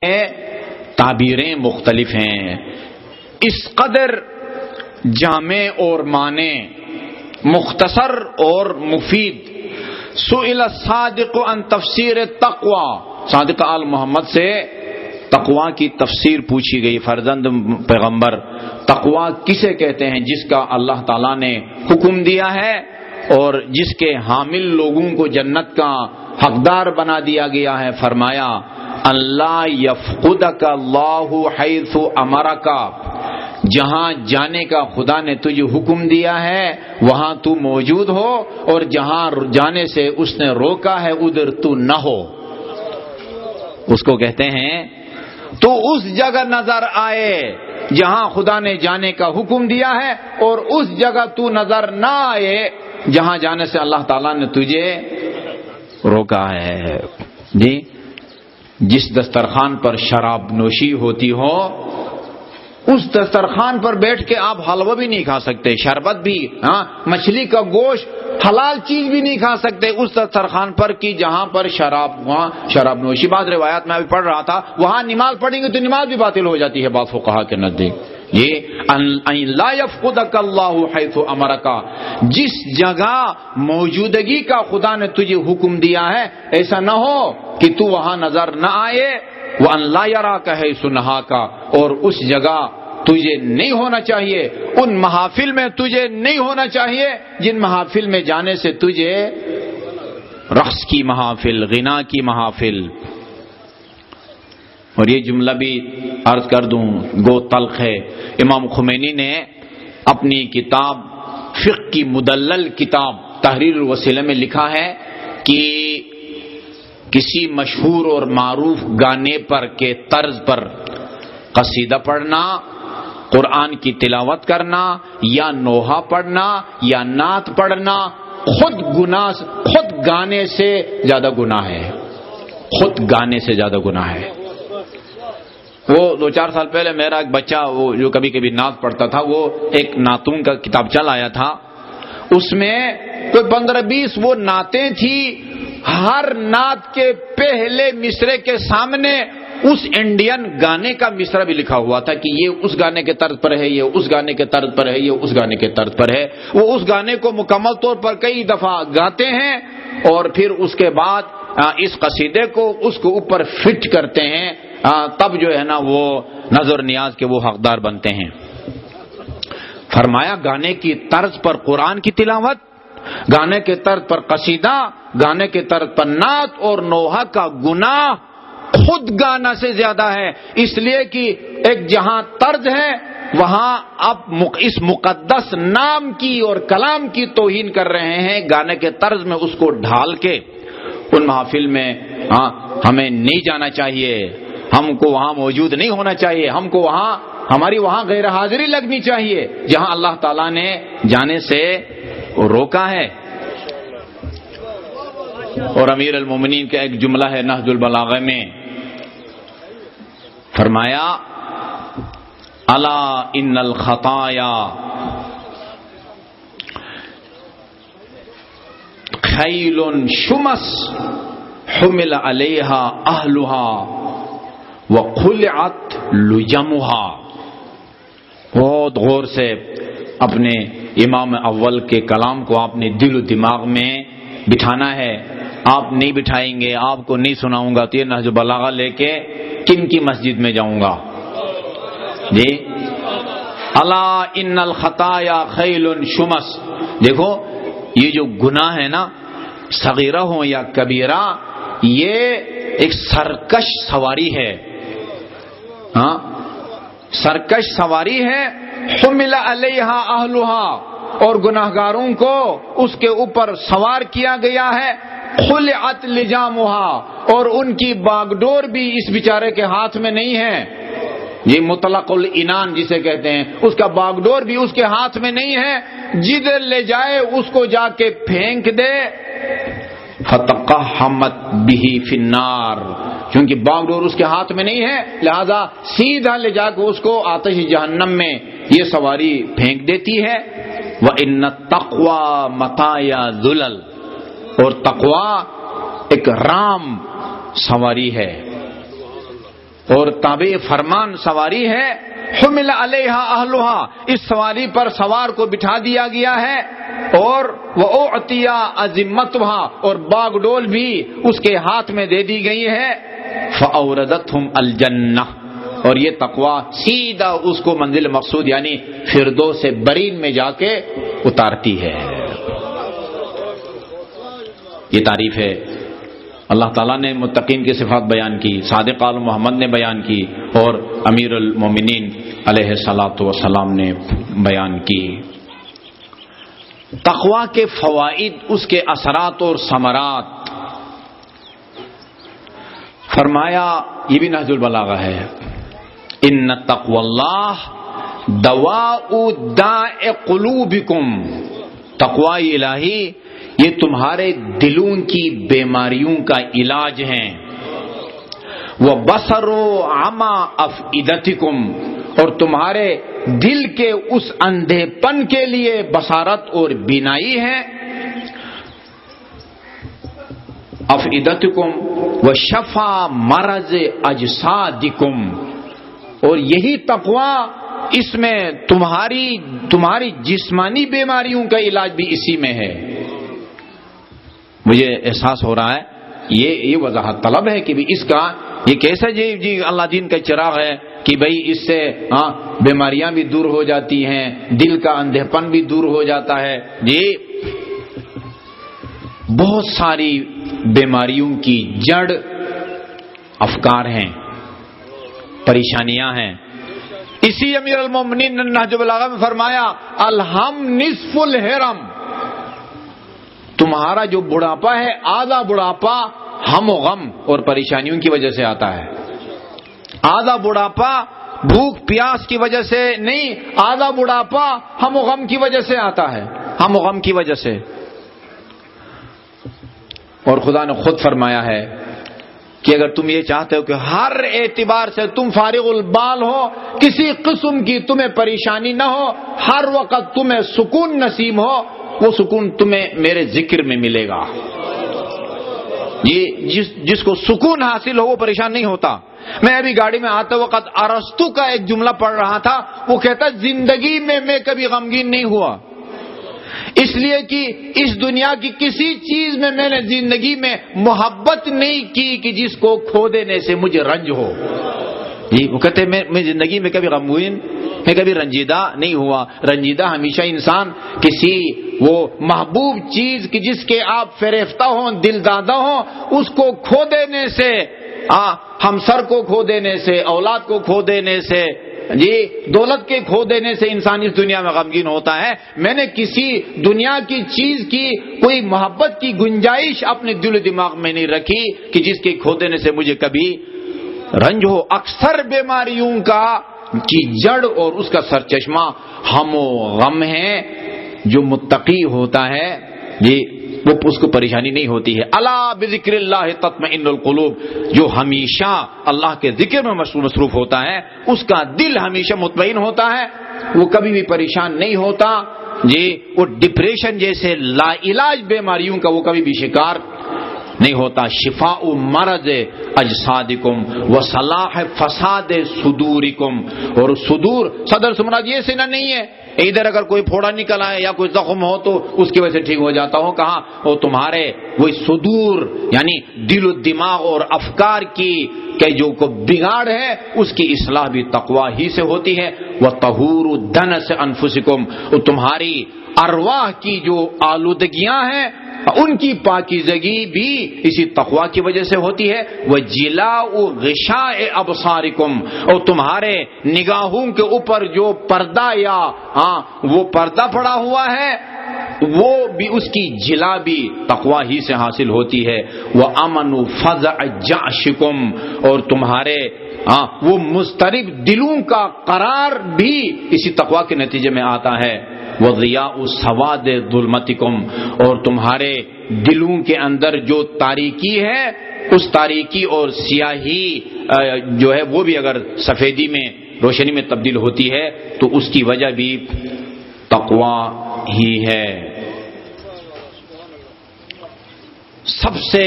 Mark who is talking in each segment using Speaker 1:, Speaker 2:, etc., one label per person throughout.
Speaker 1: تعبیریں مختلف ہیں، اس قدر جامع اور معنی مختصر اور مفید۔ سئل الصادق عن تفسیر التقوی، صادق آل محمد سے تقوی کی تفسیر پوچھی گئی۔ فرزند پیغمبر، تقوی کسے کہتے ہیں؟ جس کا اللہ تعالیٰ نے حکم دیا ہے اور جس کے حامل لوگوں کو جنت کا حقدار بنا دیا گیا ہے۔ فرمایا اللہ یفقدک اللہ حیث امرک، جہاں جانے کا خدا نے تجھے حکم دیا ہے وہاں تو موجود ہو، اور جہاں جانے سے اس نے روکا ہے ادھر تو نہ ہو۔ اس کو کہتے ہیں تو اس جگہ نظر آئے جہاں خدا نے جانے کا حکم دیا ہے، اور اس جگہ تو نظر نہ آئے جہاں جانے سے اللہ تعالیٰ نے تجھے روکا ہے۔ جی، جس دسترخوان پر شراب نوشی ہوتی ہو اس دسترخوان پر بیٹھ کے آپ حلوہ بھی نہیں کھا سکتے، شربت بھی، مچھلی کا گوشت، حلال چیز بھی نہیں کھا سکتے اس دسترخوان پر کی جہاں پر وہاں شراب نوشی۔ بعض روایات میں ابھی پڑھ رہا تھا وہاں نماز پڑھیں گے تو نماز بھی باطل ہو جاتی ہے بعض فقہا کے نزدیک۔ یہ لا یفقدک اللہ حیث امرک، جس جگہ موجودگی کا خدا نے تجھے حکم دیا ہے ایسا نہ ہو کہ تو وہاں نظر نہ آئے۔ وَأَن لَا يَرَاكَ حَيْثُ نَهَاكَ، اور اس جگہ تجھے نہیں ہونا چاہیے، ان محافل میں تجھے نہیں ہونا چاہیے جن محافل میں جانے سے تجھے رقص کی محافل، غنا کی محافل۔ اور یہ جملہ بھی عرض کر دوں گو تلخ ہے، امام خمینی نے اپنی کتاب فقہ کی مدلل کتاب تحریر الوسیلہ میں لکھا ہے کہ کسی مشہور اور معروف گانے پر کے طرز پر قصیدہ پڑھنا، قرآن کی تلاوت کرنا یا نوحہ پڑھنا یا نعت پڑھنا خود گانے سے زیادہ گناہ ہے، خود گانے سے زیادہ گناہ ہے۔ وہ 2-4 سال پہلے میرا ایک بچہ وہ جو کبھی کبھی نعت پڑھتا تھا، وہ ایک نعتوں کا کتاب چل آیا تھا، اس میں کوئی 15-20 وہ نعتیں تھی، ہر نعت کے پہلے مصرے کے سامنے اس انڈین گانے کا مصرع بھی لکھا ہوا تھا کہ یہ اس گانے کے طرز پر ہے، یہ اس گانے کے طرز پر ہے، یہ اس گانے کے طرز پر ہے۔ وہ اس گانے کو مکمل طور پر کئی دفعہ گاتے ہیں اور پھر اس کے بعد اس قصیدے کو اس کو اوپر فٹ کرتے ہیں، تب جو ہے نا وہ نظر نیاز کے وہ حقدار بنتے ہیں۔ فرمایا گانے کی طرز پر قرآن کی تلاوت، گانے کے طرز پر قصیدہ، گانے کے طرز پر نعت اور نوحہ کا گناہ خود گانا سے زیادہ ہے، اس لیے کہ ایک جہاں طرز ہے وہاں اب اس مقدس نام کی اور کلام کی توہین کر رہے ہیں، گانے کے طرز میں اس کو ڈھال کے۔ ان محافل میں ہمیں نہیں جانا چاہیے، ہم کو وہاں موجود نہیں ہونا چاہیے، ہم کو وہاں ہماری وہاں غیر حاضری لگنی چاہیے جہاں اللہ تعالیٰ نے جانے سے روکا ہے۔ اور امیر المومنین کا ایک جملہ ہے نہج البلاغہ میں، فرمایا الا ان الخطایا خیل شمس حمل علیہا اہلہا وخلعت لجمہا۔ بہت غور سے اپنے امام اول کے کلام کو آپ نے دل و دماغ میں بٹھانا ہے، آپ نہیں بٹھائیں گے آپ کو نہیں سناؤں گا تو یہ نہج بلاغہ لے کے کن کی مسجد میں جاؤں گا؟ جی الا ان الخطایا خیل شمس، دیکھو یہ جو گناہ ہے نا، صغیرہ ہو یا کبیرہ، یہ ایک سرکش سواری ہے، سرکش سواری ہے، حمل علیہا اہلہا، اور گناہگاروں کو اس کے اوپر سوار کیا گیا ہے، خلعت لجامہا، اور ان کی باگڈور بھی اس بیچارے کے ہاتھ میں نہیں ہے، یہ مطلق العنان جسے کہتے ہیں، اس کا باگڈور بھی اس کے ہاتھ میں نہیں ہے، جدھر لے جائے اس کو جا کے پھینک دے، فتقحمت بہ فی النار، کیونکہ باگڈور اس کے ہاتھ میں نہیں ہے لہذا سیدھا لے جا کے اس کو آتش جہنم میں یہ سواری پھینک دیتی ہے۔ وَإِنَّ التَّقْوَى مَطَايَا ذُلَلْ، اور تقوی ایک رام سواری ہے، اور تابع فرمان سواری ہے، حمل علیہا اہلہا، اس سواری پر سوار کو بٹھا دیا گیا ہے، اور وَأُعْطِيَ عَزِمَّتُهَا، اور باغ ڈول بھی اس کے ہاتھ میں دے دی گئی ہے، فَأَوْرَدَتْهُمْ الْجَنَّةَ، اور یہ تقوی سیدھا اس کو منزل مقصود یعنی فردوس برین میں جا کے اتارتی ہے۔ یہ تعریف ہے اللہ تعالیٰ نے متقین کی صفات بیان کی، صادق آل محمد نے بیان کی، اور امیر المومنین علیہ الصلاۃ والسلام نے بیان کی۔ تقوی کے فوائد، اس کے اثرات اور ثمرات، فرمایا یہ بھی نہج البلاغہ ہے، ان تقوی اللہ دواء داء قلوبکم، تقوی الہی یہ تمہارے دلوں کی بیماریوں کا علاج ہیں، وبصر عمی افئدتکم، اور تمہارے دل کے اس اندھے پن کے لیے بصارت اور بینائی ہے، افئدتکم وشفا مرض اجسادکم، اور یہی تقوی اس میں تمہاری جسمانی بیماریوں کا علاج بھی اسی میں ہے۔ مجھے احساس ہو رہا ہے یہ وضاحت طلب ہے کہ بھی اس کا یہ کیسا جی اللہ دین کا چراغ ہے کہ بھئی اس سے بیماریاں بھی دور ہو جاتی ہیں، دل کا اندھے پن بھی دور ہو جاتا ہے۔ جی بہت ساری بیماریوں کی جڑ افکار ہیں، پریشانیاں ہیں۔ اسی امیر المومنین نے نہج البلاغہ میں فرمایا الہم نصف الحرم، تمہارا جو بڑھاپا ہے آدھا بڑھاپا ہم و غم اور پریشانیوں کی وجہ سے آتا ہے۔ آدھا بڑھاپا بھوک پیاس کی وجہ سے نہیں، آدھا بڑھاپا ہم و غم کی وجہ سے آتا ہے، ہم و غم کی وجہ سے۔ اور خدا نے خود فرمایا ہے کہ اگر تم یہ چاہتے ہو کہ ہر اعتبار سے تم فارغ البال ہو، کسی قسم کی تمہیں پریشانی نہ ہو، ہر وقت تمہیں سکون نصیب ہو، وہ سکون تمہیں میرے ذکر میں ملے گا۔ یہ جس کو سکون حاصل ہو وہ پریشان نہیں ہوتا۔ میں ابھی گاڑی میں آتے وقت ارسطو کا ایک جملہ پڑھ رہا تھا، وہ کہتا زندگی میں کبھی غمگین نہیں ہوا، اس لیے کہ اس دنیا کی کسی چیز میں نے زندگی میں محبت نہیں کی کہ جس کو کھو دینے سے مجھے رنج ہو۔ جی وہ کہتے میں زندگی میں کبھی غمگین، میں کبھی رنجیدہ نہیں ہوا۔ رنجیدہ ہمیشہ انسان کسی وہ محبوب چیز کی جس کے آپ فریفتہ ہوں، دل دادہ ہوں، اس کو کھو دینے سے، ہمسر کو کھو دینے سے، اولاد کو کھو دینے سے، جی دولت کے کھو دینے سے انسان اس دنیا میں غمگین ہوتا ہے۔ میں نے کسی دنیا کی چیز کی کوئی محبت کی گنجائش اپنے دل و دماغ میں نہیں رکھی کہ جس کے کھو دینے سے مجھے کبھی رنج ہو۔ اکثر بیماریوں کی جڑ اور اس کا سرچشمہ ہم و غم ہے۔ جو متقی ہوتا ہے جی وہ اس کو پریشانی نہیں ہوتی ہے۔ الا بذکر اللہ تطمئن القلوب، جو ہمیشہ اللہ کے ذکر میں مصروف ہوتا ہے اس کا دل ہمیشہ مطمئن ہوتا ہے، وہ کبھی بھی پریشان نہیں ہوتا۔ جی وہ ڈپریشن جیسے لا علاج بیماریوں کا وہ کبھی بھی شکار نہیں ہوتا۔ شفاء مرض اجسادکم وصلاح فساد صدورکم، اور صدر سے مراد یہ سینہ نہیں ہے، ادھر اگر کوئی پھوڑا نکل آئے یا کوئی زخم ہو تو اس کی وجہ سے ٹھیک ہو جاتا ہو، کہاں وہ تمہارے وہی صدور یعنی دل و دماغ اور افکار کی کہ جو کو بگاڑ ہے اس کی اصلاح بھی تقوی ہی سے ہوتی ہے۔ وطہور دنس انفسکم، اور تمہاری ارواح کی جو آلودگیاں ہیں ان کی پاکیزگی بھی اسی تقوی کی وجہ سے ہوتی ہے۔ وجلاء غشاء ابصارکم، اور تمہارے نگاہوں کے اوپر جو پردہ یا وہ پردہ پڑا ہوا ہے وہ بھی اس کی جلا بھی تقوی ہی سے حاصل ہوتی ہے۔ وامن فزع جعشکم، اور تمہارے وہ مضطرب دلوں کا قرار بھی اسی تقوی کے نتیجے میں آتا ہے۔ وضیاء سواد ظلمتکم، اور تمہارے دلوں کے اندر جو تاریکی ہے اس تاریکی اور سیاہی جو ہے وہ بھی اگر سفیدی میں روشنی میں تبدیل ہوتی ہے تو اس کی وجہ بھی تقوی ہی ہے۔ سب سے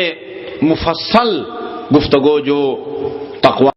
Speaker 1: مفصل گفتگو جو تقوی